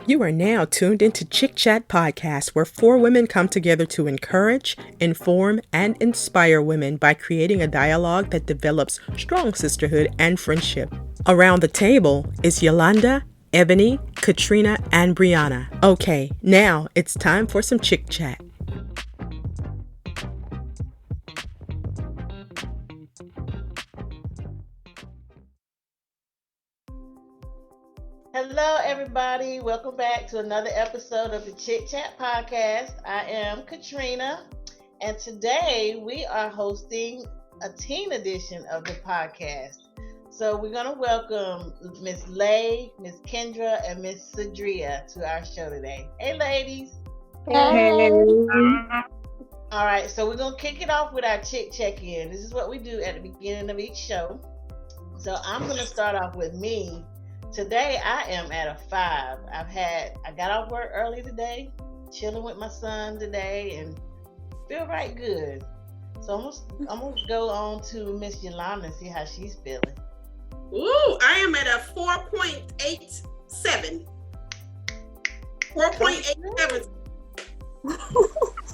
You are now tuned into ChiChat Podcast, where four women come together to encourage, inform, and inspire women by creating a dialogue that develops strong sisterhood and friendship. Around the table is Yolanda, Ebony, Katrina, and Breonna. Okay, now it's time for some ChiChat. Hello, everybody. Welcome back to another episode of the ChiChat Podcast. I am Katrina, and today we are hosting a teen edition of the podcast. So we're going to welcome Miss Lay, Miss Kendra, and Miss Sadria to our show today. Hey, ladies. Hey. All right, so we're going to kick it off with our Chick Check-In. This is what we do at the beginning of each show. So I'm going to start off with me. Today I am at a 5. I got off work early today, chilling with my son today, and feel right good. So I'm gonna go on to Miss Yolanda and see how she's feeling. Ooh, I am at a 4.87. 4.87.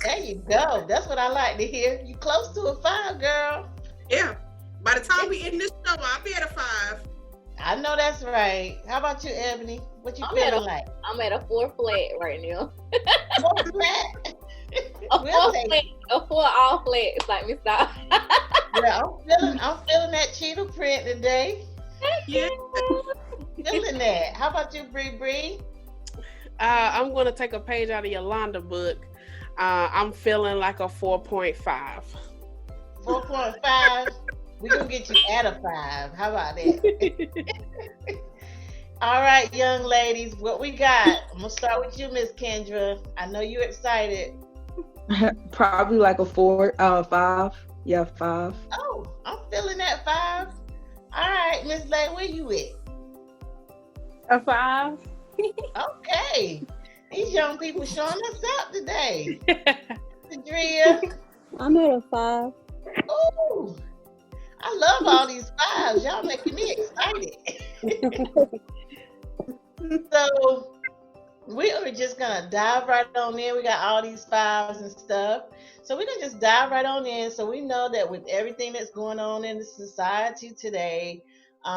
There you go. That's what I like to hear. You close to a 5, girl. Yeah. By the time we end this show, I'll be at a 5. I know that's right. How about you, Ebony? What you feeling like? I'm at a 4 flat right now. 4 flat? A 4 all flat. It's like Miss Dog. Yeah, I'm feeling that cheetah print today. Yeah. Feeling that. How about you, Bree? I'm going to take a page out of Yolanda book. I'm feeling like a 4.5. 4.5. We're going to get you at a 5. How about that? All right, young ladies, what we got? I'm going to start with you, Miss Kendra. I know you're excited. Probably like a 5. Yeah, 5. Oh, I'm feeling that 5. All right, Miss Lay, where you at? A 5. Okay. These young people showing us up today. Sadria. I'm at a 5. Ooh. I love all these 5s. Y'all making me excited. So we are just gonna dive right on in. We got all these 5s and stuff. So we're gonna just dive right on in. So we know that with everything that's going on in the society today,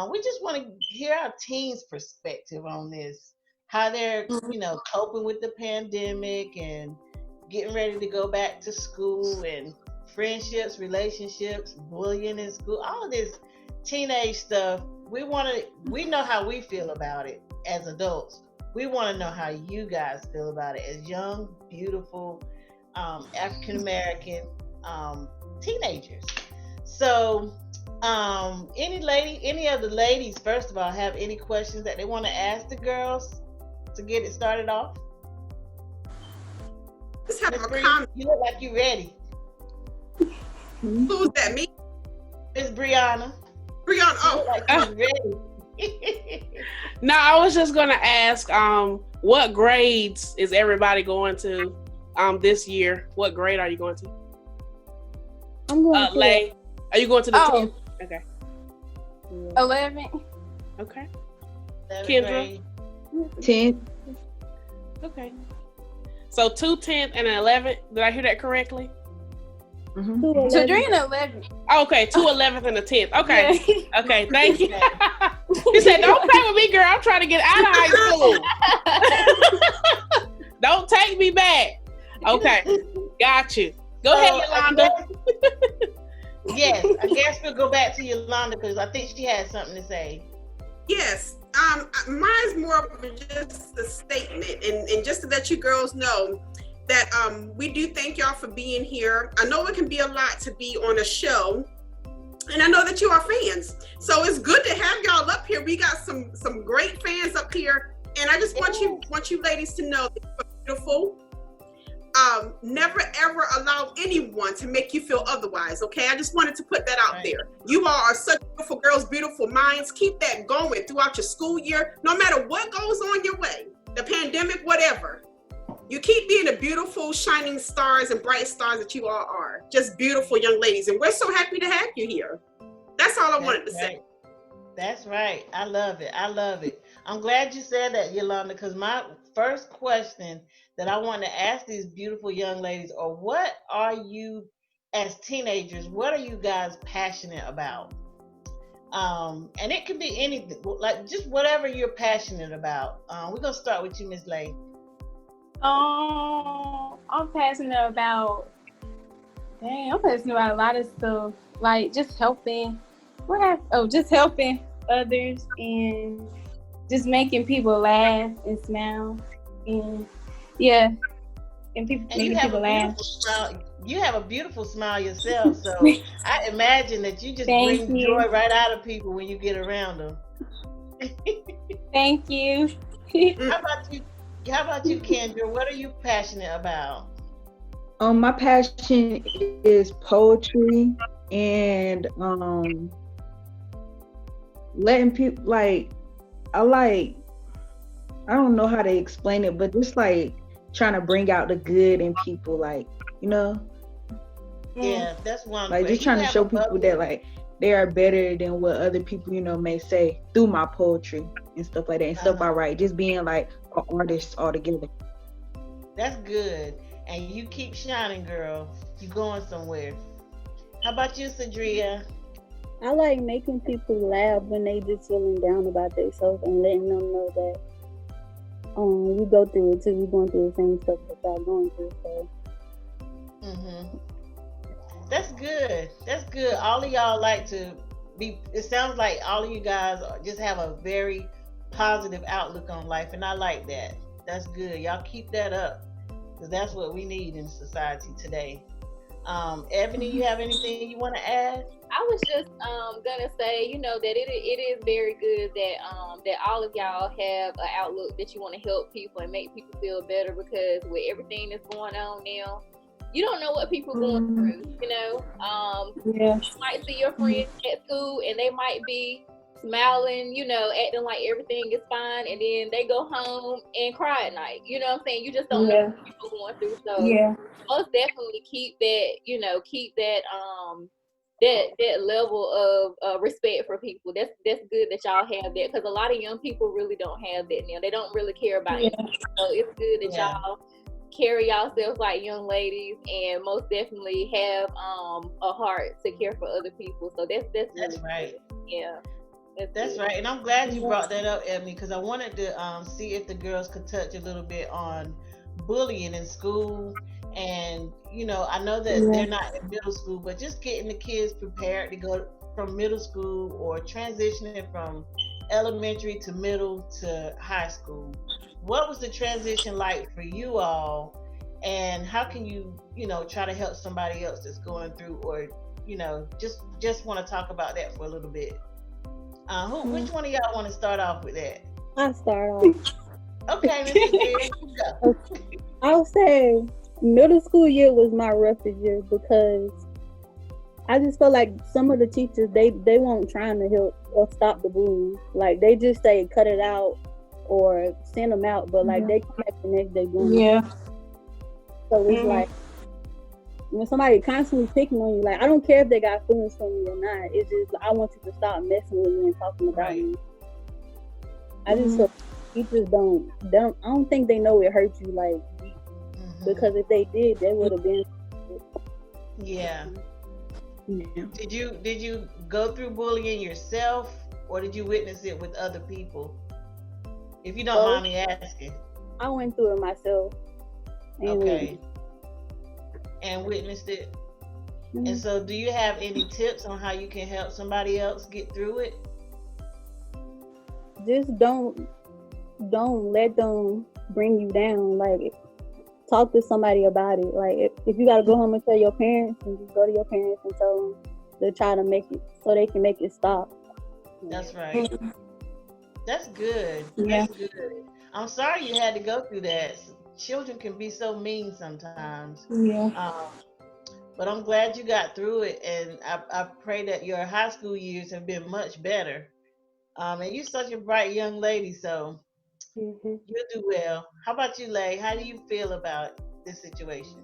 we just want to hear our teens' perspective on this. How they're, coping with the pandemic and getting ready to go back to school, and friendships, relationships, bullying in school, all of this teenage stuff. We know how we feel about it as adults. We want to know how you guys feel about it as young, beautiful, African-American teenagers. So, any of the ladies, first of all, have any questions that they want to ask the girls to get it started off? Let's have a comment. You look like you're ready. Who's that, me? It's Breonna. Breonna, oh. Like you're ready. No, I was just going to ask, what grades is everybody going to this year? What grade are you going to? I'm going to Lay. Are you going to the 10th? Okay. 11. Okay. Kendra? 10. Okay. So 2 10th and an 11th. Did I hear that correctly? Mm-hmm. Katrina 11. Okay, 2 11th and the 10th. Okay. Yeah. Okay, thank you. He said, don't play with me, girl. I'm trying to get out of high school. Don't take me back. Okay. Got you. Go ahead, Yolanda. Yes, I guess we'll go back to Yolanda because I think she had something to say. Yes. Mine's more of just a statement, and just to let you girls know that we do thank y'all for being here. I know it can be a lot to be on a show, and I know that you are fans. So it's good to have y'all up here. We got some great fans up here, and I just want you ladies to know that you're beautiful. Never ever allow anyone to make you feel otherwise, okay? I just wanted to put that out there. You all are such beautiful girls, beautiful minds. Keep that going throughout your school year, no matter what goes on your way, the pandemic, whatever. You keep being the beautiful, shining stars and bright stars that you all are. Just beautiful young ladies, and we're so happy to have you here. That's all I wanted to say. That's right. I love it. I'm glad you said that, Yolanda, because my first question that I want to ask these beautiful young ladies are, what are you, as teenagers, what are you guys passionate about? And it can be anything, like just whatever you're passionate about. We're going to start with you, Miss Lay. I'm passionate about. I'm passionate about a lot of stuff, like just helping. Just helping others and just making people laugh and smile, and making people laugh. You have a beautiful smile yourself, so I imagine that you just Thank bring you. joy right out of people when you get around them. Thank you. How about you? How about you, Kendra? What are you passionate about? My passion is poetry and letting people I don't know how to explain it, but just like trying to bring out the good in people, Yeah, that's one. like just trying to show people that like they are better than what other people may say through my poetry and stuff like that and stuff I write. Just being like an artist altogether. That's good. And you keep shining, girl. You going somewhere. How about you, Sadria? I like making people laugh when they just feeling down about themselves and letting them know that we go through it too. We're going through the same stuff that y'all going through. So. That's good. That's good. All of y'all like to be. It sounds like all of you guys just have a very positive outlook on life, and I like that. That's good. Y'all keep that up, because that's what we need in society today. Ebony, you have anything you want to add? I was just gonna say, that it is very good that that all of y'all have an outlook that you want to help people and make people feel better, because with everything that's going on now, you don't know what people are going through. You might see your friends at school and they might be smiling, acting like everything is fine, and then they go home and cry at night. You know what I'm saying? You just don't know what people are going through. So most definitely keep that, that level of respect for people. That's good that y'all have that, because a lot of young people really don't have that now. They don't really care about anything. So it's good that y'all carry yourselves like young ladies and most definitely have a heart to care for other people. So that's really right. Good. Yeah. That's right. And I'm glad you brought that up, Ebony, because I wanted to see if the girls could touch a little bit on bullying in school. And, I know that they're not in middle school, but just getting the kids prepared to go from middle school or transitioning from elementary to middle to high school. What was the transition like for you all? And how can you, try to help somebody else that's going through, or, just want to talk about that for a little bit? Which one of y'all want to start off with that? I'll start off. Okay, Mrs. Beard, go. I'll say middle school year was my roughest year, because I just felt like some of the teachers, they weren't trying to help or stop the bullying. Like, they just say cut it out or send them out, but like they come back the next day doing it. So it's like, when somebody constantly picking on you, like, I don't care if they got feelings for me or not. It's just, I want you to stop messing with me and talking about me. I just feel teachers don't, I don't think they know it hurts you, like, because if they did, they would have been. Yeah. Did you go through bullying yourself, or did you witness it with other people? If you don't mind me asking. I went through it myself. Okay. And witnessed it. And so, do you have any tips on how you can help somebody else get through it? Just don't let them bring you down. Like, talk to somebody about it. Like, if you gotta go home and tell your parents, and just go to your parents and tell them to try to make it so they can make it stop. That's right. That's good. That's good. I'm sorry you had to go through that. Children can be so mean sometimes. But I'm glad you got through it, and I pray that your high school years have been much better. And you're such a bright young lady, so you'll do well. How about you, Lay? How do you feel about this situation?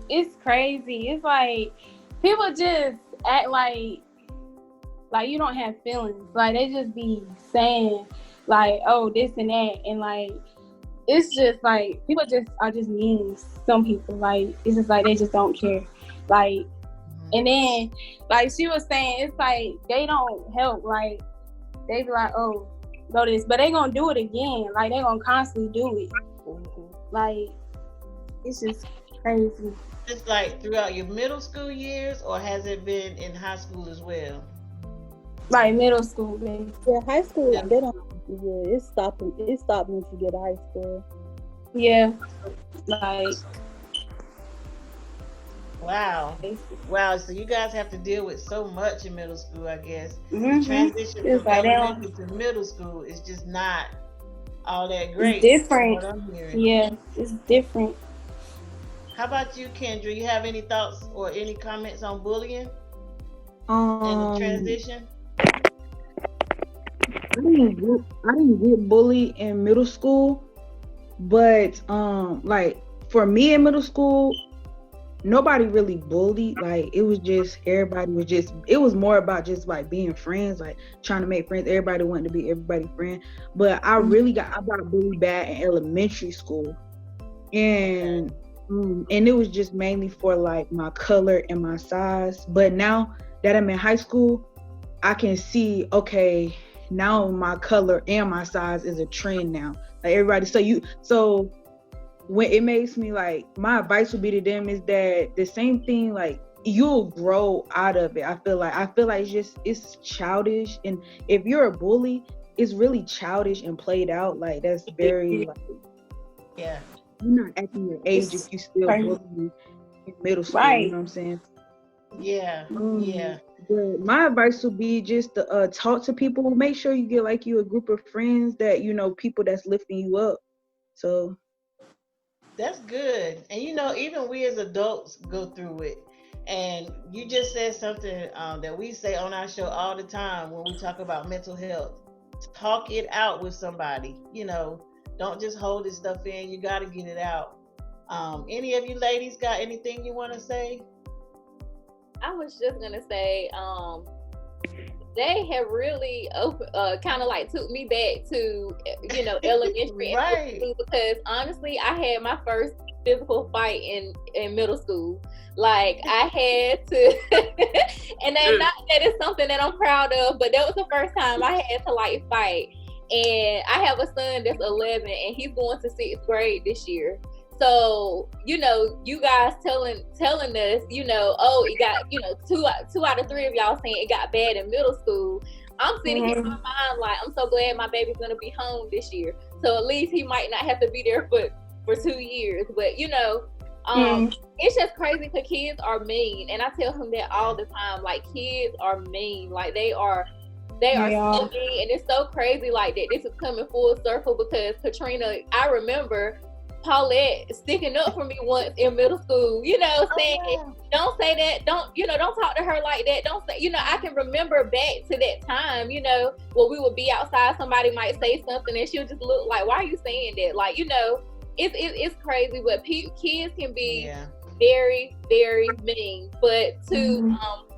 It's crazy. It's like people just act like Like, you don't have feelings. Like, they just be saying, like, oh, this and that. And, like, it's just, like, people just are just mean. Some people, like, it's just, like, they just don't care. Like, and then, like, she was saying, it's, like, they don't help. Like, they be like, oh, go this. But they gonna do it again. Like, they gonna constantly do it. Like, it's just crazy. It's like throughout your middle school years, or has it been in high school as well? Like middle school, baby. Yeah, high school, they don't. Yeah, it's stopping. It stopped once you get to high school. Yeah, like. Wow. So you guys have to deal with so much in middle school, I guess. Mm-hmm. The transition it's from like elementary to middle school is just not all that great. It's different. What I'm hearing. Yeah, it's different. How about you, Kendra? You have any thoughts or any comments on bullying and the transition? I didn't get bullied in middle school, but like for me in middle school, nobody really bullied. Like it was just it was more about just like being friends, like trying to make friends. Everybody wanted to be everybody's friend. But I got bullied bad in elementary school, and it was just mainly for like my color and my size. But now that I'm in high school, I can see, okay, now my color and my size is a trend now. Like everybody, so when it makes me like, my advice would be to them is that the same thing, like you'll grow out of it. I feel like it's childish, and if you're a bully, it's really childish and played out. Like that's very like, yeah. You're not acting your age if you still bullying in middle school. Right. You know what I'm saying? Yeah. Yeah. But my advice would be just to talk to people. Make sure you get like you a group of friends that people that's lifting you up. So that's good. And even we as adults go through it. And you just said something that we say on our show all the time when we talk about mental health. Talk it out with somebody. Don't just hold this stuff in. You got to get it out. Any of you ladies got anything you want to say? I was just going to say, they have really kind of like took me back to, elementary right. School, because honestly, I had my first physical fight in middle school. Like I had to, and then not that it's something that I'm proud of, but that was the first time I had to like fight. And I have a son that's 11 and he's going to 6th grade this year. So, you guys telling us, oh, it got, two out of 3 of y'all saying it got bad in middle school. I'm sitting here in my mind like, I'm so glad my baby's going to be home this year. So at least he might not have to be there for 2 years. But, it's just crazy because kids are mean. And I tell him that all the time. Like, kids are mean. Like, they are so mean. And it's so crazy like that. This is coming full circle because Katrina, I remember Paulette sticking up for me once in middle school, saying, don't say that, don't talk to her like that, don't say, I can remember back to that time, where we would be outside, somebody might say something and she'll just look like, why are you saying that? Like, it's crazy, but kids can be very, very mean. But to,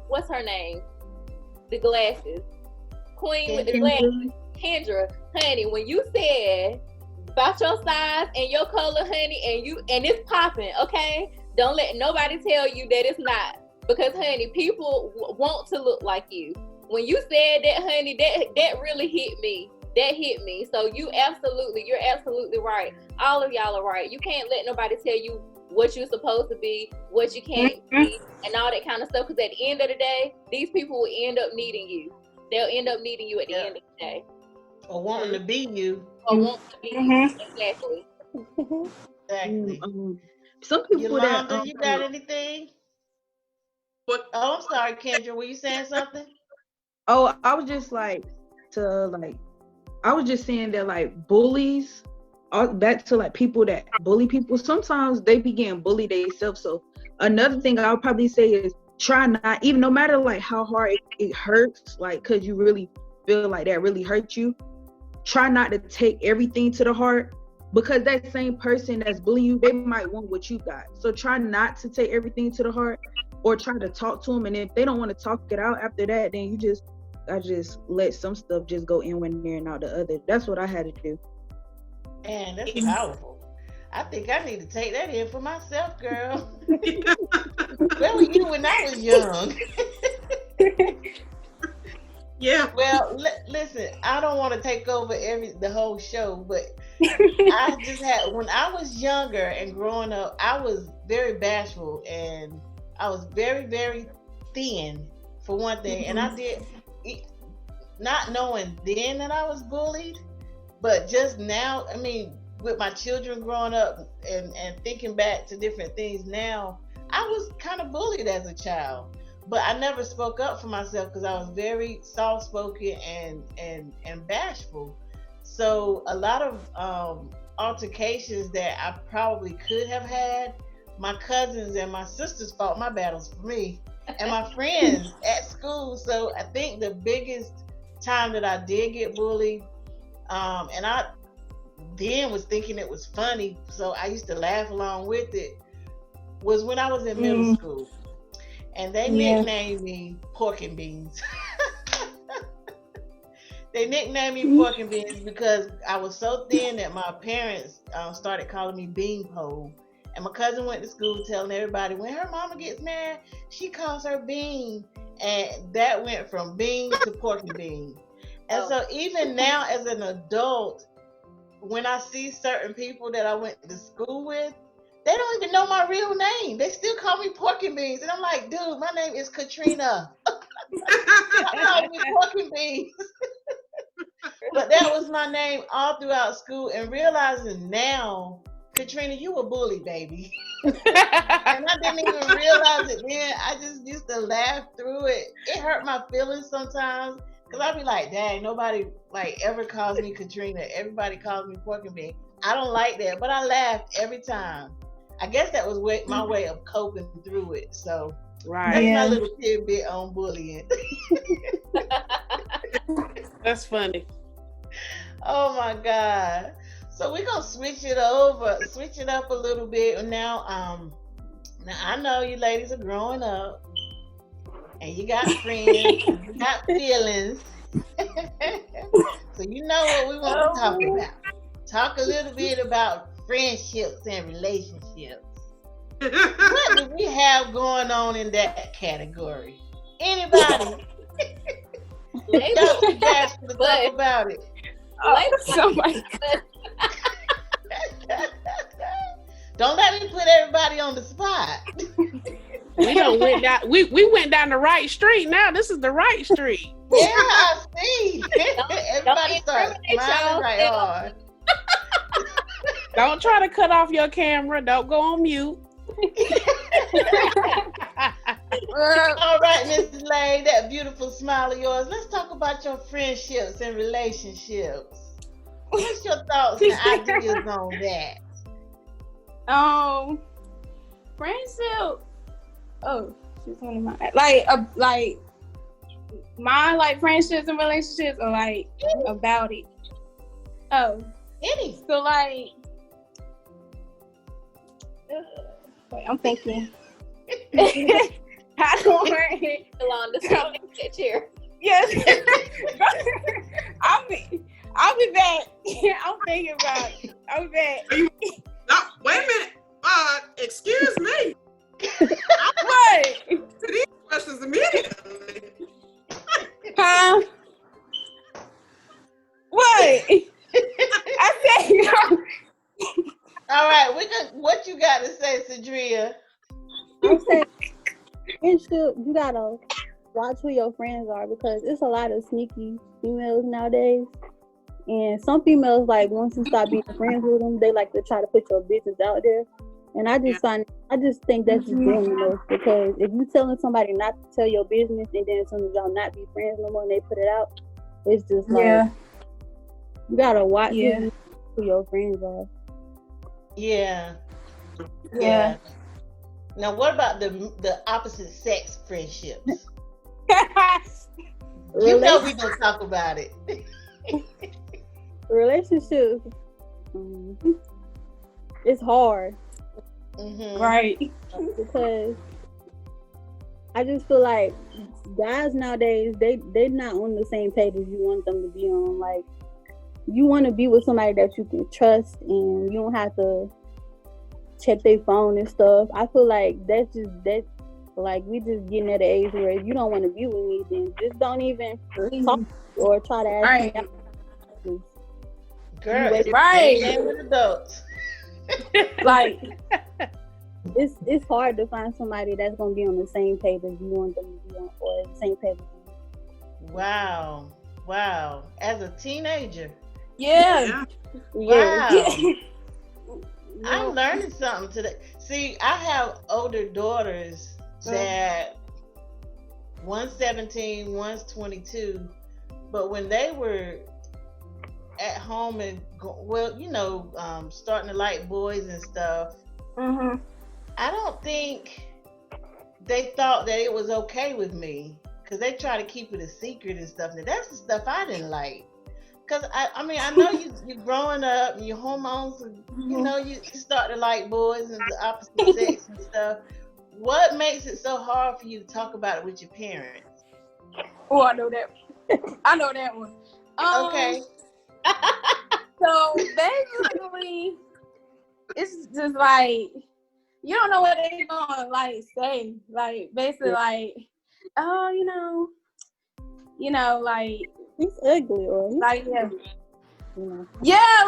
what's her name? The glasses. Queen with the glasses. Kendra, honey, when you said about your size and your color, honey, and it's popping, okay? Don't let nobody tell you that it's not, because, honey, people want to look like you. When you said that, honey, that really hit me. That hit me. So you're absolutely right. All of y'all are right. You can't let nobody tell you what you're supposed to be, what you can't be, and all that kind of stuff. Because at the end of the day, these people will end up needing you. They'll end up needing you at the end of the day. Or wanting to be you. Or want to be you. Exactly. Exactly. Some people Yolanda, you got anything? What? Oh, I'm sorry, Kendra. Were you saying something? Oh, I was just I was just saying that like bullies, back to like people that bully people, sometimes they be getting bullied themselves. So another thing I would probably say is try not, even no matter like how hard it hurts, like cause you really feel like that really hurt you, try not to take everything to the heart, because that same person that's bullying you, they might want what you got. So try not to take everything to the heart, or try to talk to them. And if they don't want to talk it out after that, then you just I just let some stuff just go in one ear and out the other. That's what I had to do. Man, that's powerful. I think I need to take that in for myself, girl. Where were you when I was young? Yeah. Well, listen, I don't want to take over the whole show, but I just had, when I was younger and growing up, I was very bashful and I was very, very thin for one thing. And I did, not knowing then that I was bullied, but just now, I mean, with my children growing up and thinking back to different things now, I was kind of bullied as a child. But I never spoke up for myself because I was very soft-spoken and bashful. So a lot of altercations that I probably could have had, my cousins and my sisters fought my battles for me, and my friends at school. So I think the biggest time that I did get bullied, and I then was thinking it was funny, so I used to laugh along with it, was when I was in middle school. And they nicknamed me Pork and Beans. They nicknamed me Pork and Beans because I was so thin that my parents started calling me Bean Pole. And my cousin went to school telling everybody, when her mama gets mad, she calls her Bean. And that went from Bean to Pork and Beans. And so even now as an adult, when I see certain people that I went to school with, they don't even know my real name. They still call me Pork and Beans. And I'm like, dude, my name is Katrina. Call me Pork and Beans. But that was my name all throughout school. And realizing now, Katrina, you a bully, baby. And I didn't even realize it then. I just used to laugh through it. It hurt my feelings sometimes. Because I'd be like, dang, nobody like ever calls me Katrina. Everybody calls me Pork and Beans. I don't like that. But I laughed every time. I guess that was my way of coping through it. So that's my little tidbit on bullying. That's funny. Oh my God. So we're gonna switch it up a little bit now. Now I know you ladies are growing up and you got friends, and you got feelings. So you know what we want to talk about. Talk a little bit about friendships and relationships. What do we have going on in that category? Anybody? Y'all too bashful to talk about it. Somebody. Don't let me put everybody on the spot. We went down the right street. Now this is the right street. Yeah, I see. Everybody starts smiling right hard. Don't try to cut off your camera. Don't go on mute. All right, Mrs. Lay, that beautiful smile of yours. Let's talk about your friendships and relationships. What's your thoughts and ideas on that? Friendship. Oh, she's one of my my friendships and relationships are like about it. Oh, any. So like, wait, I'm thinking. How do I? Yolanda, stop that chair. Yes. I'll be back. I'm thinking about it. I'll be back. No, wait a minute. Excuse me. What? To these questions immediately. Huh? What? I said. All right, what you got to say, Cedria? I'm saying, you gotta watch who your friends are because it's a lot of sneaky females nowadays. And some females, like, once you start being friends with them, they like to try to put your business out there. And I just think that's just doing most because if you telling somebody not to tell your business and then as soon as y'all not be friends no more and they put it out, it's just like you gotta watch who your friends are. Yeah. Now, what about the opposite sex friendships? You know we gonna talk about it. Relationships, it's hard. Mm-hmm. Right. Because I just feel like guys nowadays, they're not on the same page as you want them to be on. Like, you want to be with somebody that you can trust, and you don't have to check their phone and stuff. I feel like like, we just getting at an age where if you don't want to be with me, then just don't even talk or try to ask me out. Girl, it's right with adults. Like, it's hard to find somebody that's gonna be on the same page as you want them to be on, or the same page as you. Wow. As a teenager. Yeah. Wow. I'm learning something today. See, I have older daughters that one's 17, one's 22, but when they were at home and starting to like boys and stuff, I don't think they thought that it was okay with me, because they try to keep it a secret and stuff. Now, that's the stuff I didn't like. Because, I know you're growing up and your hormones, you start to like boys and the opposite sex and stuff. What makes it so hard for you to talk about it with your parents? Oh, I know that. I know that one. Okay. So basically, it's just like, you don't know what they're gonna like say. Like, basically, like, oh, like, he's ugly, or like, yeah,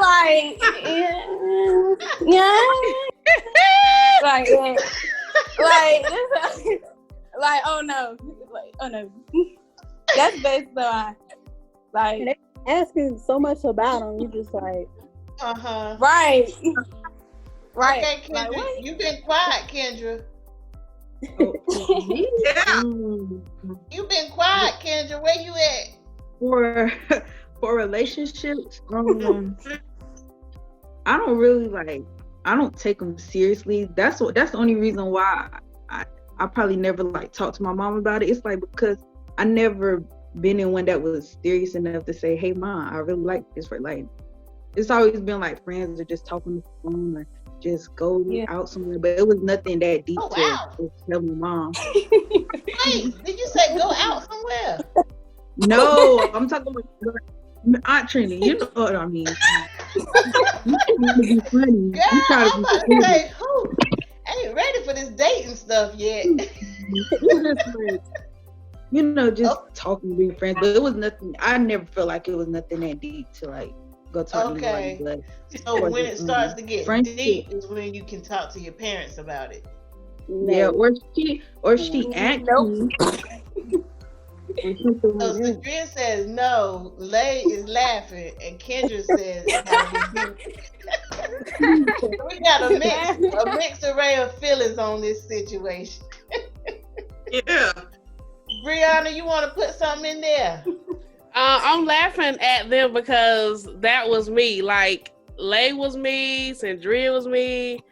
like, like, like, oh no, that's basically like. And they asking so much about him, you just like, right. Okay, Kendra, like, you've been quiet, Kendra. Yeah. You've been quiet, Kendra. Where you at? For relationships, I don't really I don't take them seriously. That's the only reason why I probably never talk to my mom about it. It's because I never been in one that was serious enough to say, hey mom, I really like this. It's always been friends or just talking on the phone or just go out somewhere, but it was nothing that deep to tell my mom. Wait, did you say go out somewhere? No, I'm talking about Aunt Trini. You know what I mean. You funny. Girl, I'm about to say, I ain't ready for this dating stuff yet. Just talking to be friends, but it was nothing. I never felt like it was nothing that deep to go talk to anybody. So when it starts to get deep is when you can talk to your parents about it. Yeah, or she asked me. So Sadria says no, Lay is laughing, and Kendra says it gotta be deep. We got a mixed array of feelings on this situation. Yeah. Breonna, you want to put something in there? I'm laughing at them because that was me. Lay was me, Sandria was me,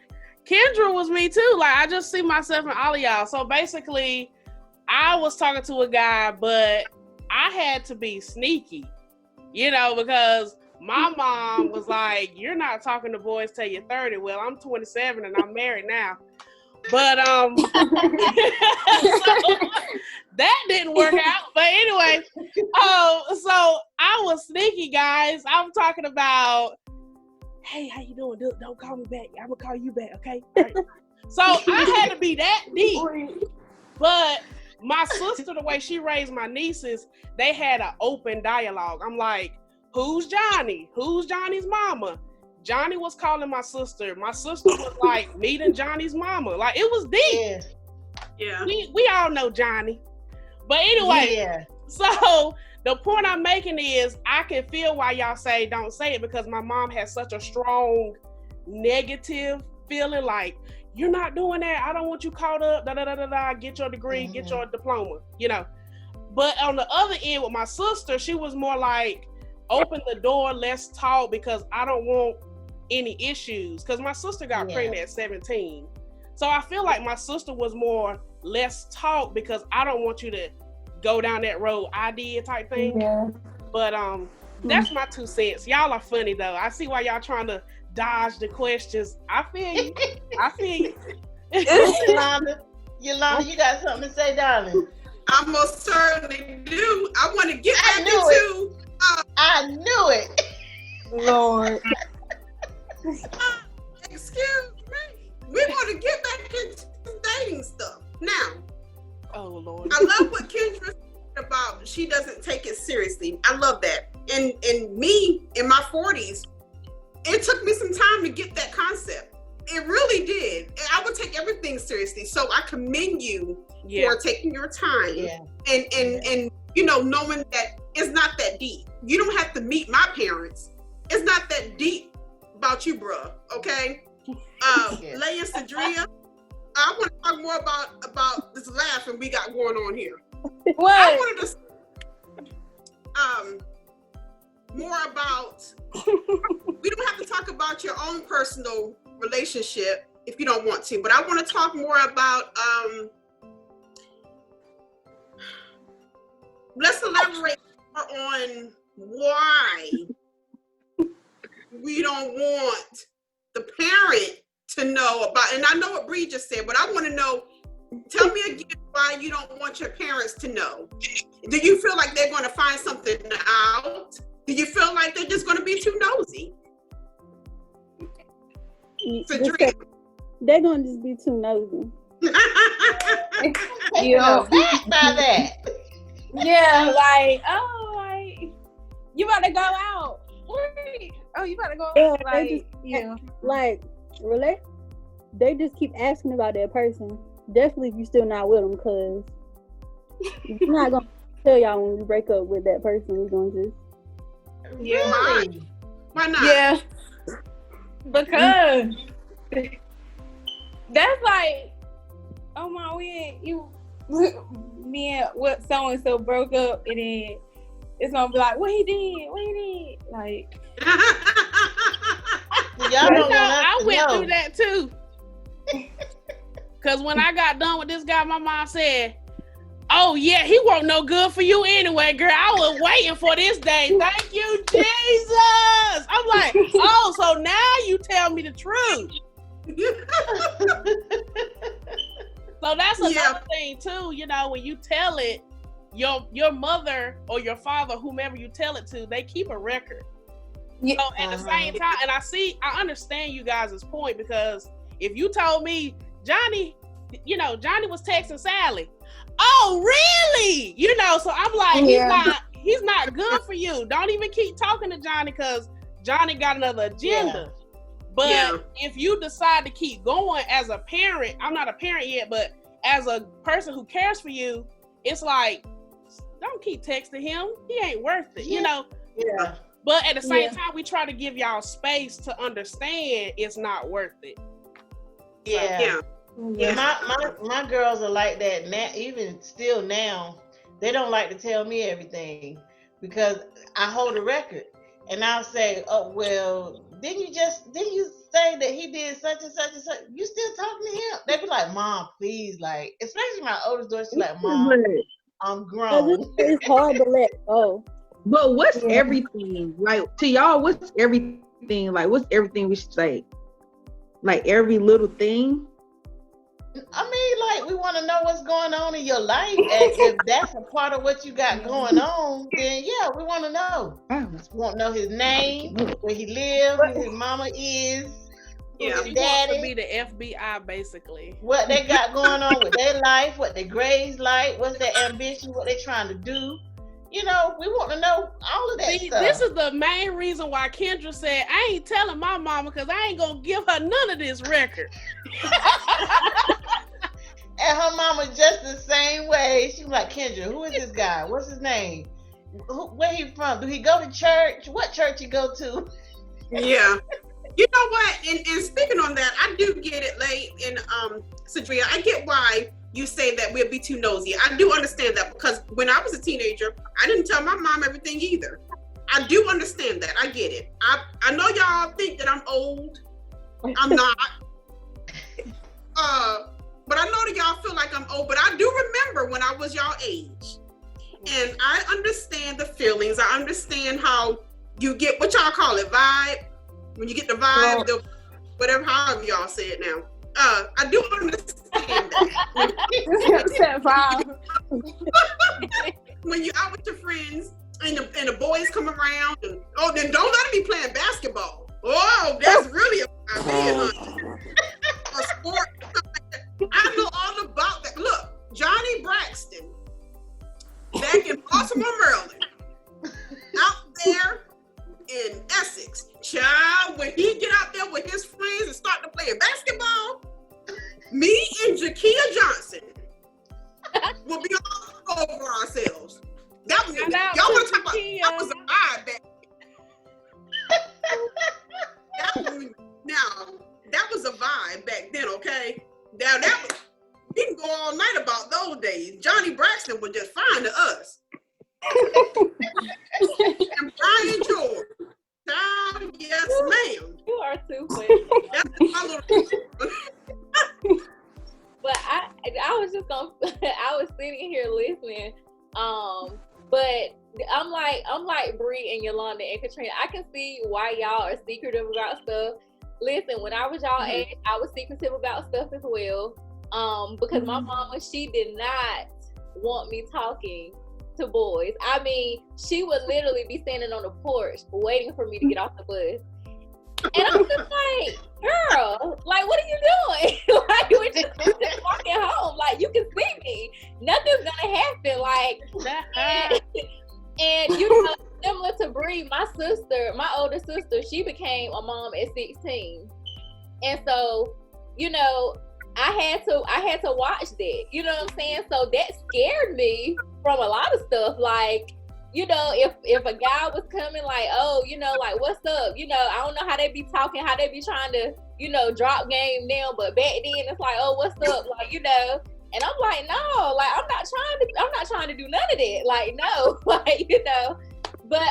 Kendra was me too. I just see myself in all of y'all. So basically, I was talking to a guy, but I had to be sneaky, because my mom was like, you're not talking to boys till you're 30. Well, I'm 27 and I'm married now. But so that didn't work out. But anyway, so I was sneaky, guys. I'm talking about, hey, how you doing? Don't call me back. I'm gonna call you back, okay? All right. So I had to be that deep. But my sister, the way she raised my nieces, they had an open dialogue. I'm like, who's Johnny? Who's Johnny's mama? Johnny was calling my sister. My sister was meeting Johnny's mama. It was deep. Yeah. We all know Johnny. But anyway, so the point I'm making is I can feel why y'all say don't say it, because my mom has such a strong negative feeling you're not doing that. I don't want you caught up, get your degree, get your diploma, But on the other end with my sister, she was more open the door, let's talk, because I don't want any issues. Because my sister got pregnant at 17. So I feel like my sister was more, let's talk, because I don't want you to go down that road I did type thing. Yeah. But that's my 2 cents. Y'all are funny though. I see why y'all trying to dodge the questions. I feel you. Yolanda. Yolanda, you got something to say, darling? I most certainly do. I want to get back into. I knew it. Lord. Excuse me. We want to get back into dating stuff now. Oh Lord. I love what Kendra said about she doesn't take it seriously. I love that. And me in my 40s, it took me some time to get that concept. It really did. And I would take everything seriously. So I commend you for taking your time and knowing that it's not that deep. You don't have to meet my parents. It's not that deep about you, bruh. Okay. Leia and Sadria, I want to talk more about this laughing we got going on here. What? I wanted to more about. We don't have to talk about your own personal relationship if you don't want to, but I want to talk more about. Let's elaborate more on why we don't want the parent to know about. And I know what Bree just said, but I want to know. Tell me again why you don't want your parents to know. Do you feel like they're going to find something out? Do you feel like they're just going to be too nosy? They're going to just be too nosy. You know, back by that. Yeah, like, you about to go out. Oh, you about to go out. Like, really? They just keep asking about that person. Definitely if you're still not with them, because we're not going to tell y'all when we break up with that person. We're going to just... Really? Why not? Yeah. Because that's like, oh my, me and what so and so broke up, and then it's gonna be like, what he did, like. I went through that too. Cause when I got done with this guy, my mom said, "Oh yeah, he wasn't no good for you anyway, girl. I was waiting for this day. Thank you, Jesus." I'm like, "Oh, so now you tell me the truth." So that's another thing too. You know, when you tell it, your mother or your father, whomever you tell it to, they keep a record. Yeah. So at the same time, and I understand you guys' point, because if you told me Johnny was texting Sally. Oh, really? You know, so I'm like, he's not good for you. Don't even keep talking to Johnny, because Johnny got another agenda. Yeah. But if you decide to keep going as a parent, I'm not a parent yet, but as a person who cares for you, it's like, don't keep texting him. He ain't worth it, you know? Yeah. But at the same time, we try to give y'all space to understand it's not worth it. Yeah. My girls are like that now. Even still now, they don't like to tell me everything, because I hold a record, and I'll say, "Oh well, didn't you say that he did such and such and such? You still talking to him?" They be like, "Mom, please," like, especially my oldest daughter. She's like, "Mom, I'm grown." It's hard to let go. But what's everything? Like, to y'all, what's everything? Like, what's everything we should say? Like, every little thing? I mean, like, we want to know what's going on in your life. And if that's a part of what you got going on, then yeah, we want to know. We want to know his name, where he lives, who his mama is, his daddy. To be the FBI, basically. What they got going on with their life, what their grades like, what's their ambition, what they trying to do. You know, we want to know all of that stuff. This is the main reason why Kendra said, I ain't telling my mama, because I ain't going to give her none of this record. And her mama just the same way. She was like, Kendra, who is this guy? What's his name? Where he from? Do he go to church? What church he go to? Yeah. You know what? And speaking on that, I do get it, late in Sadria. I get why you say that we'll be too nosy. I do understand that, because when I was a teenager, I didn't tell my mom everything either. I do understand that. I get it. I know y'all think that I'm old. I'm not. But I know that y'all feel like I'm old, but I do remember when I was y'all age. And I understand the feelings. I understand how you get, what y'all call it, vibe. When you get the vibe, the whatever, however y'all say it now. I do understand that. When you're out with your friends and the boys come around, and then don't let them be playing basketball. Oh, that's really a sport. I know all about that. Look, Johnny Braxton, back in Baltimore, Maryland, out there in Essex, child, when he get out there with his friends and start to play basketball, me and Jakia Johnson will be all over ourselves. That was, y'all want to talk about, that was a vibe back. That was a vibe back then, okay? Now that was, we can go all night about those days. Johnny Braxton was just fine to us. And Brian George. Yes, ma'am. You are too funny. That's my little But I was just gonna I was sitting here listening. But I'm like Bree and Yolanda and Katrina. I can see why y'all are secretive about stuff. Listen, when I was y'all age, I was secretive about stuff as well. Because my mama, she did not want me talking to boys. I mean, she would literally be standing on the porch waiting for me to get off the bus. And I'm just like, girl, like, what are you doing? Like, we're just walking home. Like, you can see me. Nothing's gonna happen. Like, and you know, similar to Bree, my older sister, she became a mom at 16. And so, you know, I had to watch that. You know what I'm saying? So that scared me from a lot of stuff. Like, you know, if a guy was coming like, oh, you know, like, what's up? You know, I don't know how they be talking, how they be trying to, you know, drop game now, but back then it's like, oh, what's up? Like, you know, and I'm like, no, like, I'm not trying to do none of that. Like, no, like, you know, but,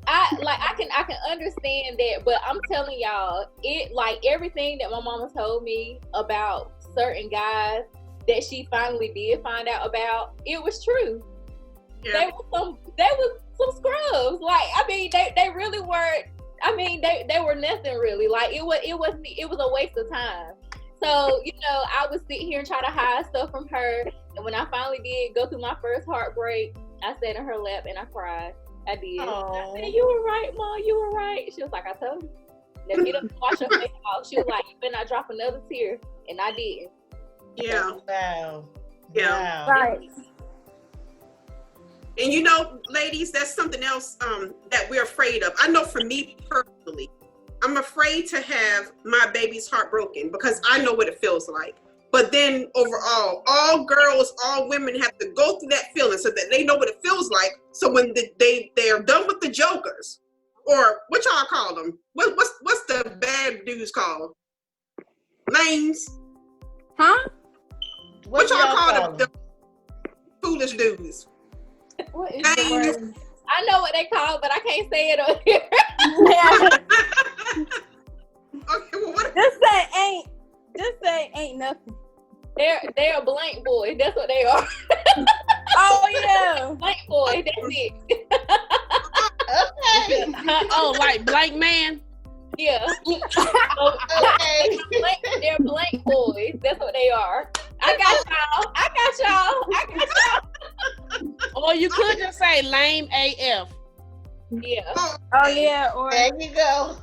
I can understand that, but I'm telling y'all, it, like, everything that my mama told me about certain guys that she finally did find out about, it was true. Yeah. They was some scrubs. Like, I mean, they really weren't. I mean, they were nothing really. Like, it was a waste of time. So, you know, I would sit here and try to hide stuff from her. And when I finally did go through my first heartbreak, I sat in her lap and I cried. I did. I said, you were right, Mom. You were right. She was like, I told you. Let me wash your face off. She was like, you better not drop another tear. And I did. Yeah. Wow. Yeah. Wow. Right. And you know, ladies, that's something else that we're afraid of. I know for me personally, I'm afraid to have my baby's heart broken because I know what it feels like. But then overall, all girls, all women have to go through that feeling so that they know what it feels like. So when they're done with the jokers, or what y'all call them? What's the bad dudes called? Lames? Huh? What y'all call the foolish dudes? What is the word? I know what they call, but I can't say it on here. Okay, well, what? Just say ain't nothing. They're blank boys. That's what they are. Oh yeah, blank boys. That's it. Okay. Oh, like blank man. Yeah. Okay. They're blank boys. That's what they are. I got y'all. Or you could just say lame AF. Yeah. oh yeah, or There you go.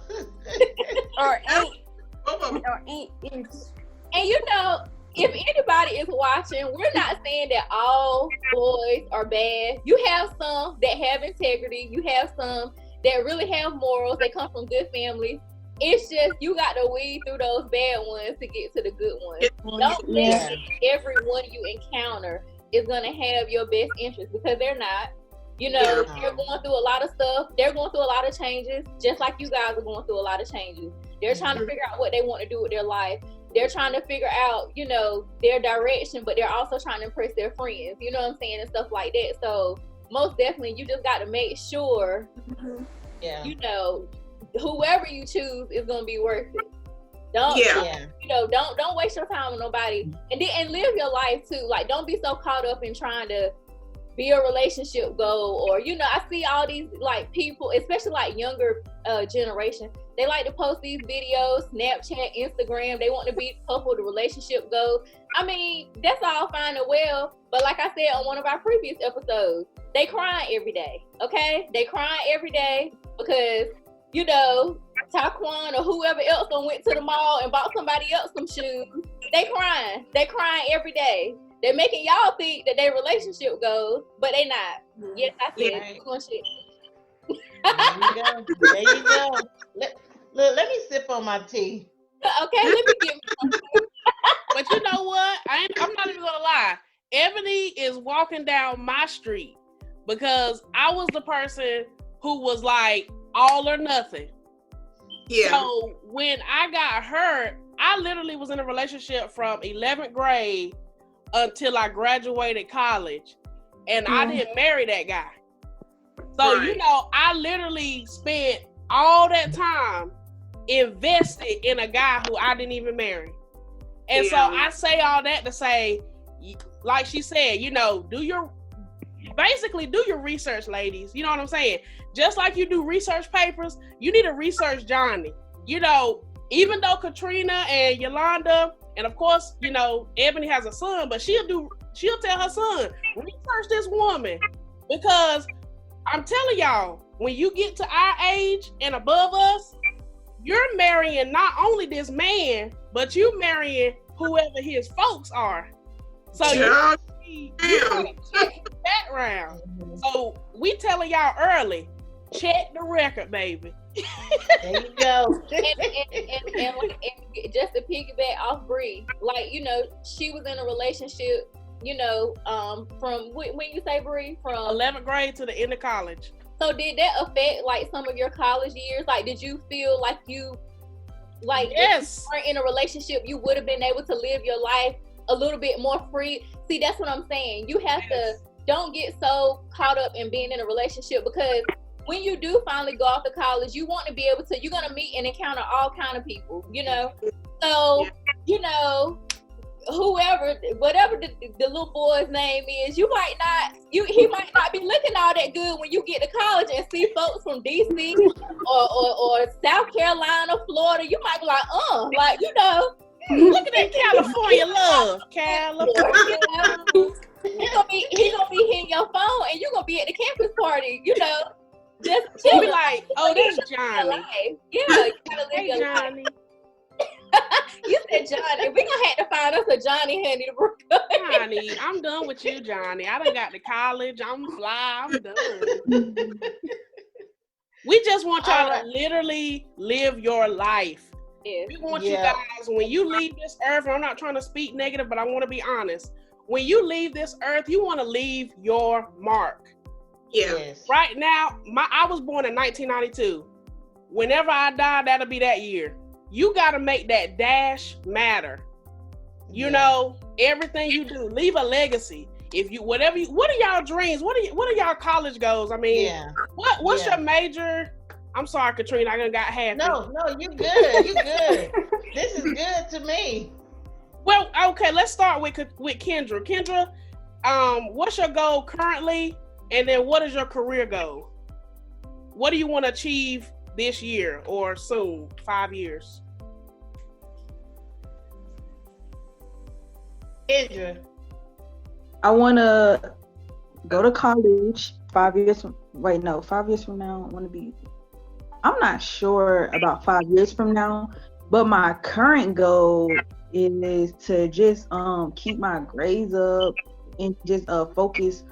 ain't. And you know, if anybody is watching, we're not saying that all boys are bad. You have some that have integrity. You have some that really have morals. They come from good families. It's just you got to weed through those bad ones to get to the good ones. Don't think everyone you encounter is going to have your best interest, because they're not. You know, they're going through a lot of stuff. They're going through a lot of changes, just like you guys are going through a lot of changes. They're trying to figure out what they want to do with their life. They're trying to figure out, you know, their direction, but they're also trying to impress their friends, you know what I'm saying, and stuff like that. So most definitely, you just got to make sure, you know, whoever you choose is going to be worth it. You know, don't waste your time with nobody, and live your life too. Like, don't be so caught up in trying to be a relationship goal, or I see all these like people, especially like younger generation, they like to post these videos, Snapchat, Instagram, they want to be a couple, the relationship goal. I mean, that's all fine and well, but like I said on one of our previous episodes, they crying every day, okay? They crying every day because, Taquan or whoever else went to the mall and bought somebody else some shoes. They crying every day. They're making y'all think that their relationship goes, but they not. Yes, I said right. Shit. There you go. Let me sip on my tea. Okay, let me get some. But you know what? I'm not even gonna lie. Ebony is walking down my street because I was the person who was like all or nothing. Yeah. So when I got hurt, I literally was in a relationship from 11th grade until I graduated college, and I didn't marry that guy. So, I literally spent all that time invested in a guy who I didn't even marry. And so I say all that to say, like she said, do your research, ladies. You know what I'm saying? Just like you do research papers, you need to research Johnny. Even though Katrina and Yolanda, and of course, Ebony has a son, but she'll tell her son, research this woman. Because I'm telling y'all, when you get to our age and above us, you're marrying not only this man, but you marrying whoever his folks are. So you gotta check the background. So we telling y'all early, check the record, baby. There you go. and just to piggyback off Bree, like she was in a relationship, from when you say Bree, from 11th grade to the end of college. So did that affect like some of your college years? Like, did you feel like yes, if you weren't in a relationship, you would have been able to live your life a little bit more free? See, that's what I'm saying. You have to don't get so caught up in being in a relationship, because when you do finally go off to college, you want to be able to, you're going to meet and encounter all kind of people, So, whatever the little boy's name is, he might not be looking all that good when you get to college and see folks from DC or South Carolina, Florida. You might be like, look at that California love, California. He's gonna be hitting your phone, and you're gonna be at the campus party, just be like, oh, that's Johnny. Yeah, you gotta live your Johnny. You said Johnny. We're gonna have to find us a Johnny, honey, to work up. Johnny, I'm done with you, Johnny. I done got to college. I'm fly. I'm done. We just want y'all to literally live your life. Yes. We want you guys, when you leave this earth, I'm not trying to speak negative, but I want to be honest. When you leave this earth, you want to leave your mark. Yeah. Yes. Right now, I was born in 1992. Whenever I die, that'll be that year. You got to make that dash matter. Everything you do, leave a legacy. What are y'all dreams? What are y'all college goals? I mean, what's your major? I'm sorry, Katrina, I done got happy. No, you good. You good. This is good to me. Well, okay, let's start with Kendra. Kendra, what's your goal currently? And then what is your career goal? What do you want to achieve this year or soon, 5 years? Kendra. I want to go to college 5 years from, 5 years from now, I want to be, I'm not sure about 5 years from now, but my current goal is to just keep my grades up and just focus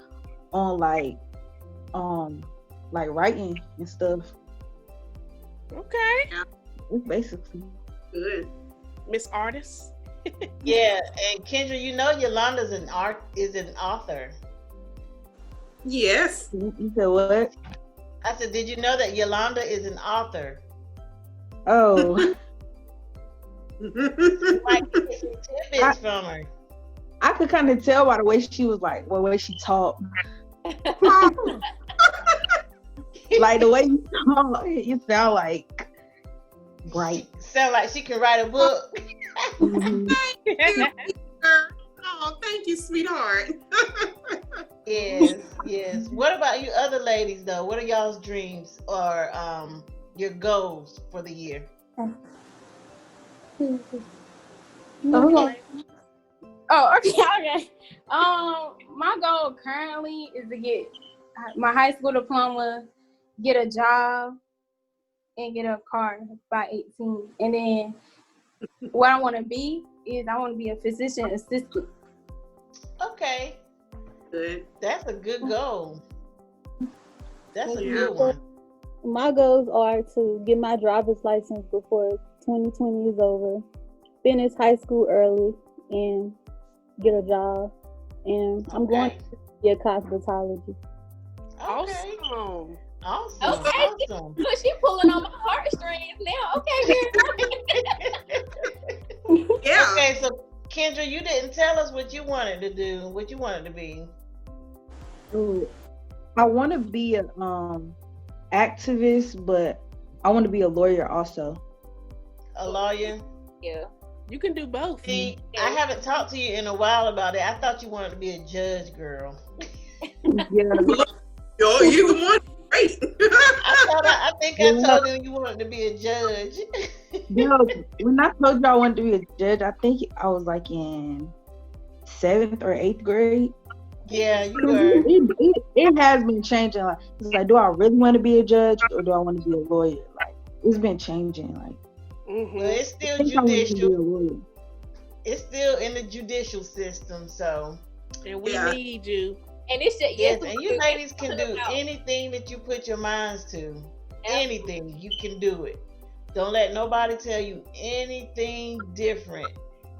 on like writing and stuff. Okay. It's basically good. Miss Artist. Yeah, and Kendra, Yolanda is an author. Yes. You said what? I said, did you know that Yolanda is an author? Oh. Like, get some tidbits from her. I could kind of tell by the way she was like, the way she talked. Like the way you talk, you sound like bright. Sound like she can write a book. Mm-hmm. Thank you, oh, thank you, sweetheart. Yes. What about you other ladies though? What are y'all's dreams or your goals for the year? Okay. Oh, okay. My goal currently is to get my high school diploma, get a job, and get a car by 18. And then what I want to be is I want to be a physician assistant. Okay. Good. That's a good goal. That's a good one. My goals are to get my driver's license before 2020 is over, finish high school early, and get a job. And I'm going to get cosmetology. Okay. Awesome. Okay, Awesome. look, she pulling on my heartstrings now. Okay, Yeah. Okay, so Kendra, you didn't tell us what you wanted to do, what you wanted to be. Ooh, I want to be an activist, but I want to be a lawyer also. A lawyer? Yeah. You can do both. See, I haven't talked to you in a while about it. I thought you wanted to be a judge, girl. Yeah. Yo, either one, great. I think I told you you wanted to be a judge. When I told you I wanted to be a judge, I think I was like in 7th or 8th grade. Yeah, you were. It has been changing. Like, it's like, do I really want to be a judge or do I want to be a lawyer? Like, it's been changing. Like, Well, it's still I think I want to be a judicial. lawyer. It's still in the judicial system, so. And we Yeah. need you. And it's just Yes, and you ladies can do about- anything that you put your minds to. Anything, you can do it. Don't let nobody tell you anything different.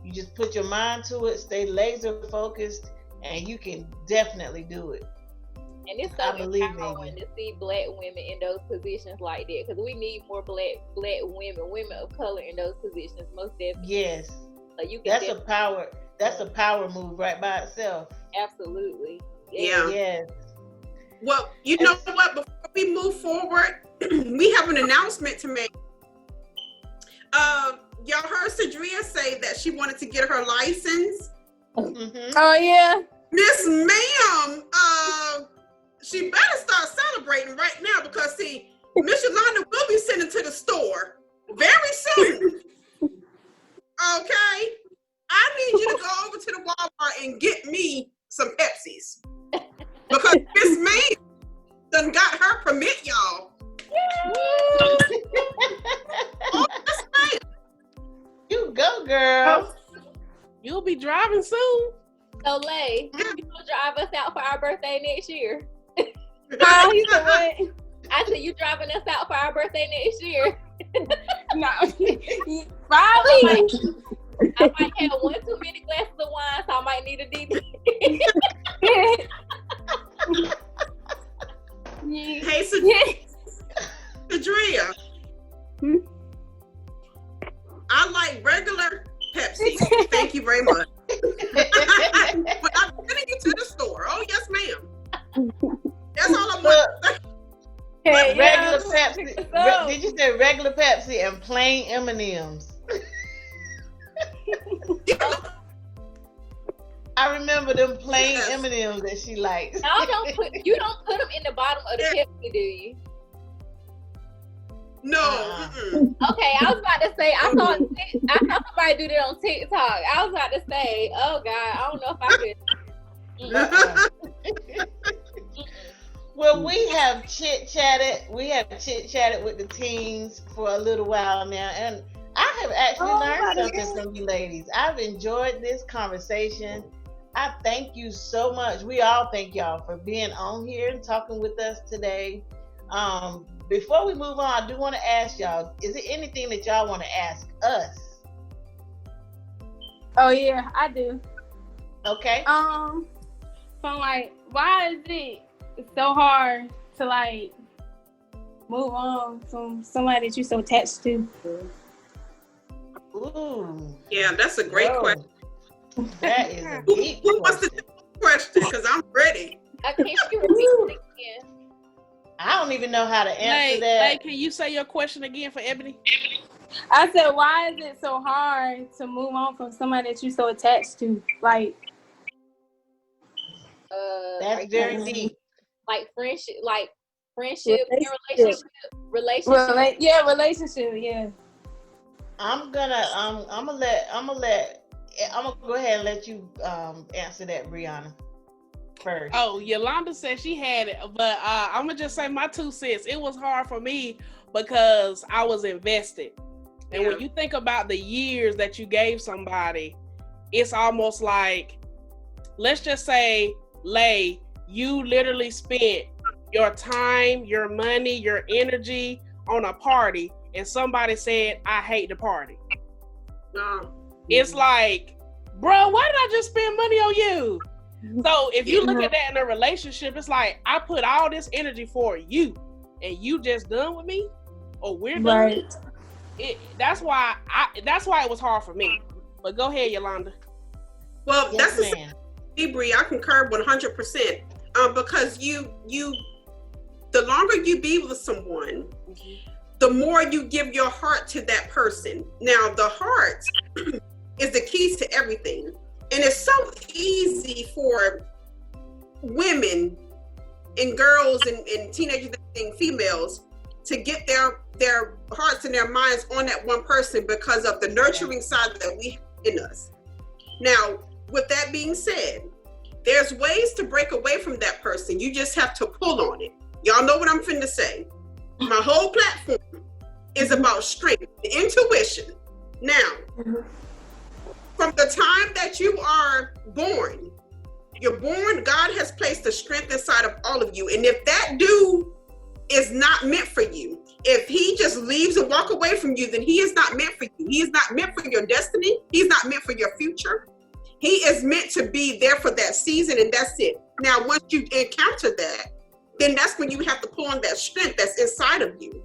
You just put your mind to it, stay laser focused, and you can definitely do it. And it's I so believe in empowering you. to see Black women in those positions like that, because we need more black women of color in those positions, most definitely. Yes, So you can that's a power move right by itself. absolutely. Yeah. Yes. Well, you know what? Before we move forward, we have an announcement to make. Y'all heard Sadria say that she wanted to get her license. Mm-hmm. Oh yeah. Miss Ma'am, she better start celebrating right now because see, Miss Yolanda will be sending to the store very soon. Okay? I need you to go over to the Walmart and get me some Pepsis. Because Miss Ma'am done got her permit, y'all. Oh, yes, ma'am. You go, girl. You'll be driving soon. So Lay, you gonna drive us out for our birthday next year? Huh? You said what? I said you driving us out for our birthday next year. No. Probably. I might have one too many glasses of wine, so I might need a DD. Hey, Sadria. I like regular Pepsi. Thank you very much. But I'm sending you to the store. Oh, yes, ma'am. That's all I want. Regular Pepsi. Did you say regular Pepsi and plain M&Ms? I remember them plain M&Ms that she likes. You don't put them in the bottom of the Pepsi, do you? No. Okay, I was about to say I saw somebody do that on TikTok. I was about to say, oh God, I don't know if I could. Well, we have chit-chatted with the teens for a little while now, and I have actually learned something from you ladies. I've enjoyed this conversation. I thank you so much. We all thank y'all for being on here and talking with us today. Before we move on, I do want to ask y'all, is there anything that y'all want to ask us? Oh yeah, I do. Okay. So like, why is it so hard to like move on from somebody that you're so attached to? Ooh. Yeah, that's a great question. That is a deep Who wants to do the question? Because I'm ready. Can you repeat it again? I don't even know how to answer that. Hey, can you say your question again for Ebony? I said, why is it so hard to move on from somebody that you're so attached to? Like, That's very deep. Like friendship and relationship. Relationship. Yeah. I'm gonna go ahead and let you answer that, Breonna, first. Oh, Yolanda said she had it, but I'm gonna just say my 2 cents. It was hard for me because I was invested, and when you think about the years that you gave somebody, it's almost like, let's just say, Lay, you literally spent your time, your money, your energy on a party, and somebody said, I hate the party. No. It's like, bro, why did I just spend money on you? So if you look at that in a relationship, it's like, I put all this energy for you, and you just done with me, or we're done. Right. That's why it was hard for me. But go ahead, Yolanda. Well, yes, that's the Bree. I concur 100%. Because the longer you be with someone, the more you give your heart to that person. Now, the heart is the keys to everything. And it's so easy for women and girls and teenagers and females to get their hearts and their minds on that one person because of the nurturing side that we have in us. Now, with that being said, there's ways to break away from that person. You just have to pull on it. Y'all know what I'm finna say. My whole platform is about strength and intuition. Now, from the time that you are born, you're born, God has placed the strength inside of all of you. And if that dude is not meant for you, if he just leaves and walk away from you, then he is not meant for you. He is not meant for your destiny. He's not meant for your future. He is meant to be there for that season, and that's it. Now, once you encounter that, then that's when you have to pull on that strength that's inside of you.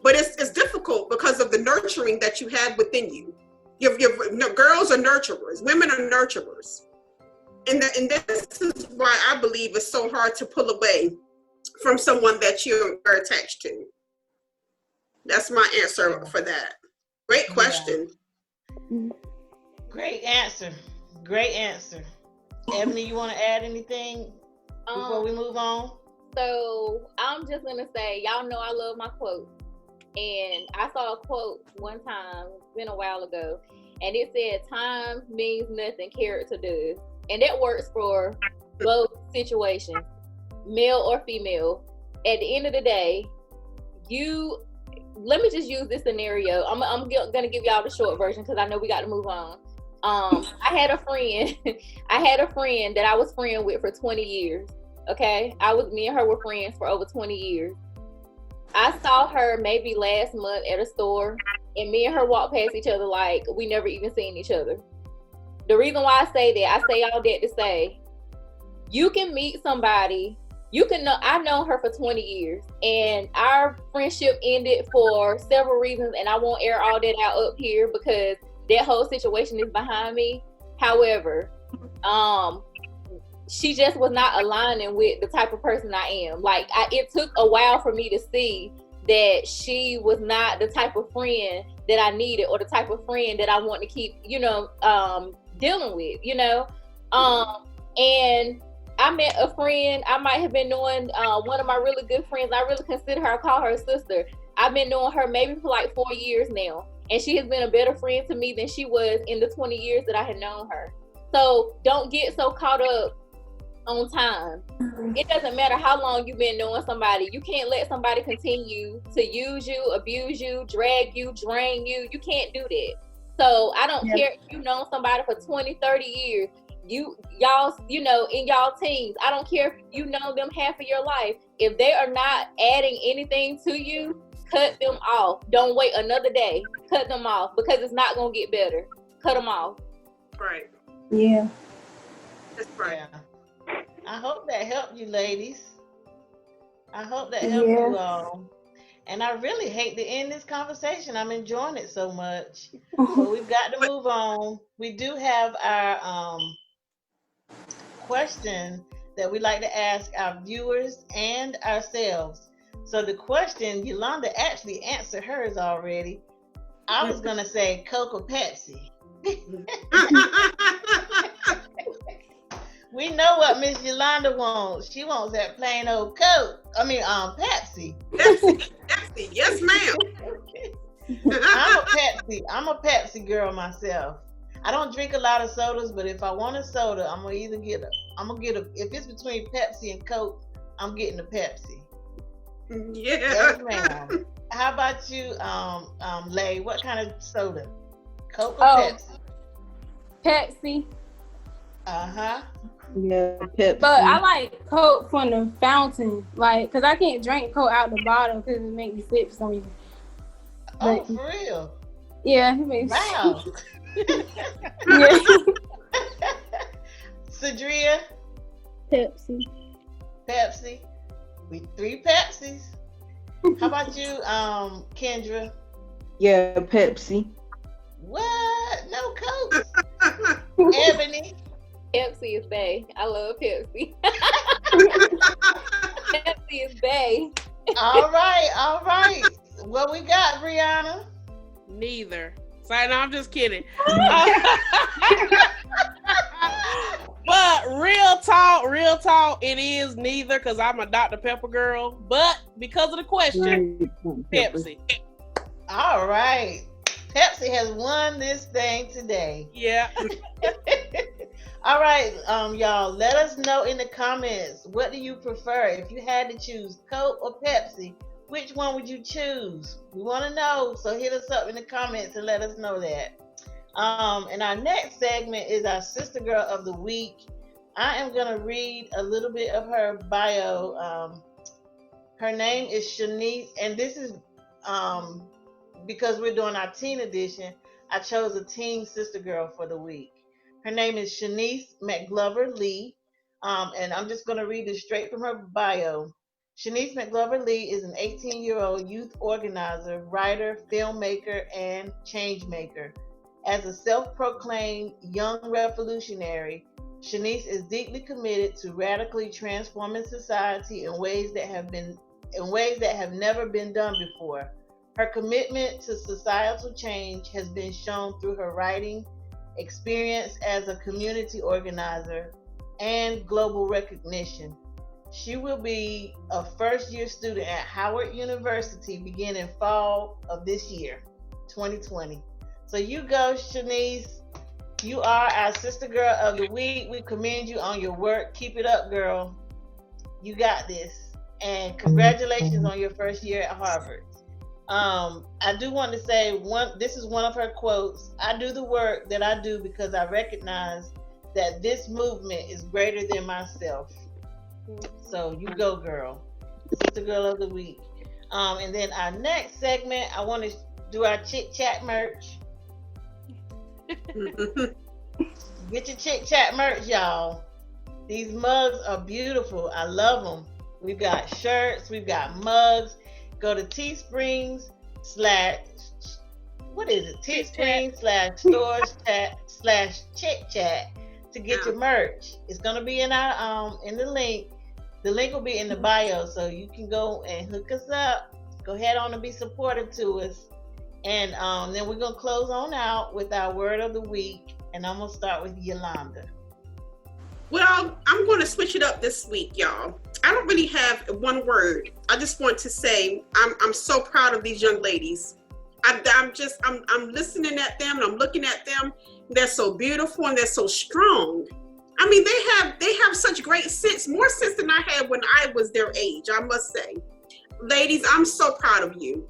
But it's difficult because of the nurturing that you have within you. Girls are nurturers, women are nurturers. And this is why I believe it's so hard to pull away from someone that you are attached to. That's my answer for that. Great question. Great answer. Great answer. Ebony, you want to add anything before we move on? So I'm just going to say, y'all know I love my quotes. And I saw a quote one time, it's been a while ago, and it said, time means nothing, character does. And that works for both situations, male or female. At the end of the day, let me just use this scenario. I'm going to give y'all the short version because I know we got to move on. I had a friend that I was friend with for 20 years. Okay. Me and her were friends for over 20 years. I saw her maybe last month at a store, and me and her walked past each other like we never even seen each other. The reason why I say that, I say all that to say, you can meet somebody, I've known her for 20 years, and our friendship ended for several reasons, and I won't air all that out up here because that whole situation is behind me. However, she just was not aligning with the type of person I am. Like, it took a while for me to see that she was not the type of friend that I needed, or the type of friend that I want to keep, dealing with, and I met a friend. I might have been knowing one of my really good friends. I really consider her, I call her a sister. I've been knowing her maybe for like 4 years now. And she has been a better friend to me than she was in the 20 years that I had known her. So don't get so caught up on time. It doesn't matter how long you've been knowing somebody. You can't let somebody continue to use you, abuse you, drag you, drain you. You can't do that. So I don't care if you've known somebody for 20, 30 years. Y'all, in y'all teens, I don't care if you know them half of your life. If they are not adding anything to you, cut them off. Don't wait another day. Cut them off because it's not going to get better. Cut them off. Right. Yeah. That's right. Yeah. I hope that helped you, ladies. I hope that helped you all. And I really hate to end this conversation. I'm enjoying it so much. But we've got to move on. We do have our question that we like to ask our viewers and ourselves. So the question, Yolanda actually answered hers already. I was going to say Coke or Pepsi. We know what Miss Yolanda wants. She wants that plain old Coke. Pepsi. Pepsi. Yes, ma'am. I'm a Pepsi girl myself. I don't drink a lot of sodas, but if I want a soda, I'm gonna get a. If it's between Pepsi and Coke, I'm getting a Pepsi. Yeah. Yes, ma'am. How about you, Lay? What kind of soda? Coke or Pepsi? Pepsi. Uh-huh. Yeah, Pepsi. But I like Coke from the fountain, like, cause I can't drink Coke out the bottle because it makes me sick for some reason. Oh, for real? Yeah, it makes. Wow. Yeah. Cedria? Pepsi. We 3 Pepsis. How about you, Kendra? Yeah, Pepsi. What? No Coke? Ebony? Pepsi is bae. I love Pepsi. Pepsi is bae. All right. What we got, Brianna? Neither. Sorry, no, I'm just kidding. But real talk, it is neither because I'm a Dr. Pepper girl. But because of the question, Pepsi. All right. Pepsi has won this thing today. Yeah. All right, y'all, let us know in the comments, what do you prefer? If you had to choose Coke or Pepsi, which one would you choose? We want to know, so hit us up in the comments and let us know that. And our next segment is our Sister Girl of the Week. I am going to read a little bit of her bio. Her name is Shanice, and this is because we're doing our teen edition, I chose a teen Sister Girl for the week. Her name is Shanice McGlover Lee, and I'm just going to read this straight from her bio. Shanice McGlover Lee is an 18-year-old youth organizer, writer, filmmaker, and change maker. As a self-proclaimed young revolutionary, Shanice is deeply committed to radically transforming society in ways that have never been done before. Her commitment to societal change has been shown through her writing, experience as a community organizer, and global recognition. She will be a first-year student at Howard University beginning fall of this year, 2020. So you go, Shanice. You are our Sister Girl of the Week. We commend you on your work. Keep it up, girl. You got this. And congratulations on your first year at Harvard. I do want to say this is one of her quotes. I do the work that I do because I recognize that this movement is greater than myself. So you go, girl. Sister Girl of the Week. And then our next segment, I want to do our ChiChat merch. Get your ChiChat merch, y'all. These mugs are beautiful. I love them. We've got shirts. We've got mugs. Go to Teesprings/ Teesprings/stores/ChiChat to get your merch. It's gonna be in our in the link. The link will be in the bio, so you can go and hook us up. Go ahead on and be supportive to us. And then we're gonna close on out with our word of the week, and I'm gonna start with Yolanda. Well, I'm going to switch it up this week, y'all. I don't really have one word. I just want to say I'm so proud of these young ladies. I'm listening at them and I'm looking at them. They're so beautiful and they're so strong. I mean, they have such great sense, more sense than I had when I was their age, I must say. Ladies, I'm so proud of you.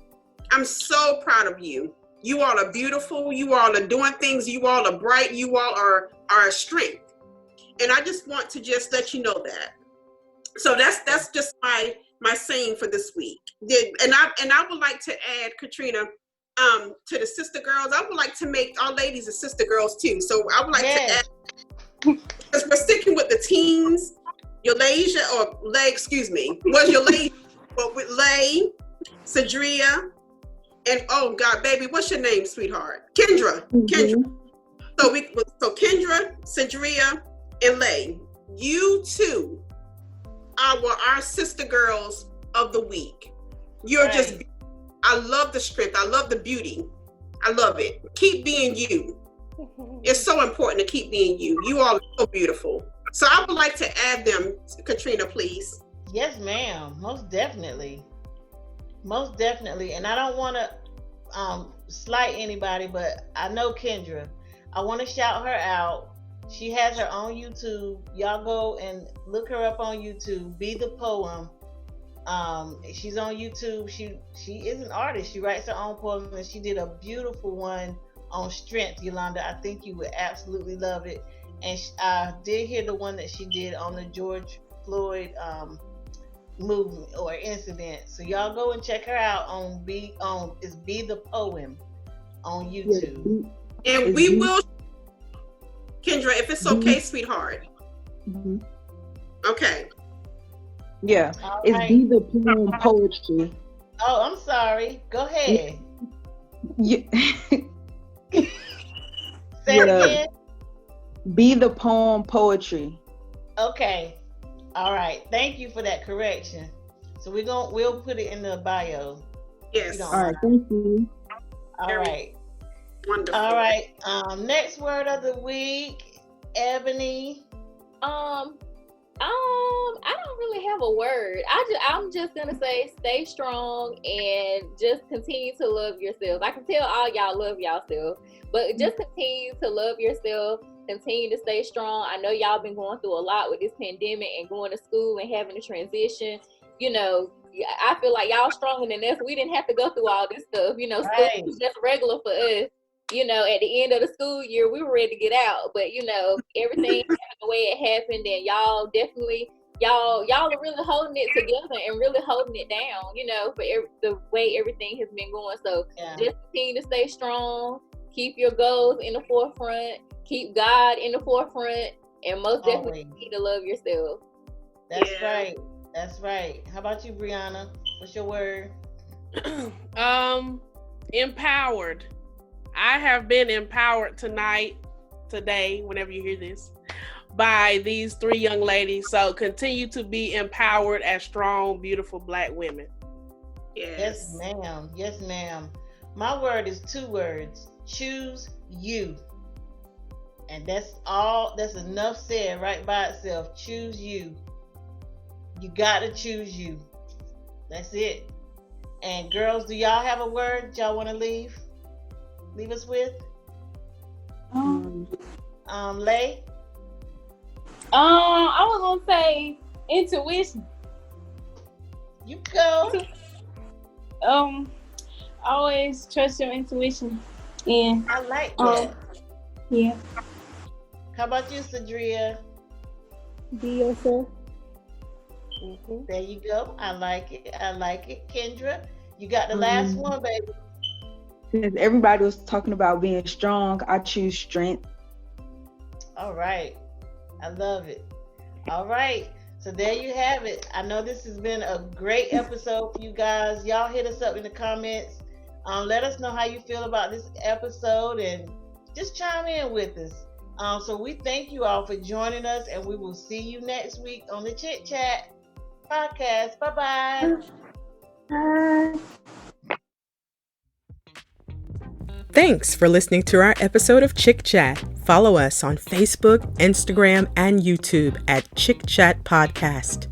I'm so proud of you. You all are beautiful. You all are doing things. You all are bright. You all are a strength. And I just want to just let you know that. So that's just my saying for this week. And I would like to add, Katrina, to the sister girls. I would like to make our ladies as sister girls too. So I would like to add, because we're sticking with the teens, Yolasia or Lay, excuse me, was Yolasia, but with Lay, Cedria, and oh God, baby, what's your name, sweetheart? Kendra. So Kendra, Cedria, and Lay, you two are our sister girls of the week. You're right. Just, I love the strength. I love the beauty. I love it. Keep being you. It's so important to keep being you. You all are so beautiful. So I would like to add them, Katrina, please. Yes, ma'am. Most definitely. Most definitely. And I don't want to slight anybody, but I know Kendra. I want to shout her out. She has her own YouTube. Y'all go and look her up on YouTube. Be the Poem. She's on YouTube. She is an artist. She writes her own poems, and she did a beautiful one on strength, Yolanda. I think you would absolutely love it. And I did hear the one that she did on the George Floyd movement or incident. So y'all go and check her out on Be the Poem on YouTube. And we will, Kendra, if it's okay, sweetheart. Mm-hmm. Okay. Yeah, All it's right. Be the Poem Poetry. Oh, I'm sorry. Go ahead. Yeah. Say it again. Be the Poem Poetry. Okay. All right. Thank you for that correction. So we'll put it in the bio. Yes. All right, thank you. All right. Wonderful. All right. Next word of the week, Ebony. I don't really have a word. I'm just gonna say stay strong and just continue to love yourself. I can tell all y'all love yourself, but just continue to love yourself. Continue to stay strong. I know y'all been going through a lot with this pandemic and going to school and having to transition. You know, I feel like y'all stronger than us. We didn't have to go through all this stuff. You know, Right. school was just regular for us. You know, at the end of the school year, we were ready to get out. But, you know, everything happened the way it happened. And y'all definitely, y'all are really holding it together and really holding it down, you know, for the way everything has been going. So just continue to stay strong. Keep your goals in the forefront. Keep God in the forefront. And most definitely need to love yourself. That's right. That's right. How about you, Breonna? What's your word? Empowered. I have been empowered today, whenever you hear this, by these three young ladies. So continue to be empowered as strong, beautiful Black women. Yes, ma'am. Yes, ma'am. My word is 2 words. Choose you. And that's enough said right by itself. Choose you. You got to choose you. That's it. And girls, do y'all have a word y'all want to leave us with? Lay? I was gonna say intuition. You go. Always trust your intuition. And I like that. yeah. How about you, Sadria? Be yourself. There you go. I like it. Kendra, you got the last one, baby. Since everybody was talking about being strong, I choose strength. All right. I love it. All right. So there you have it. I know this has been a great episode for you guys. Y'all hit us up in the comments. Let us know how you feel about this episode and just chime in with us. So we thank you all for joining us, and we will see you next week on the ChiChat Podcast. Bye-bye. Bye. Thanks for listening to our episode of ChiChat. Follow us on Facebook, Instagram, and YouTube at ChiChat Podcast.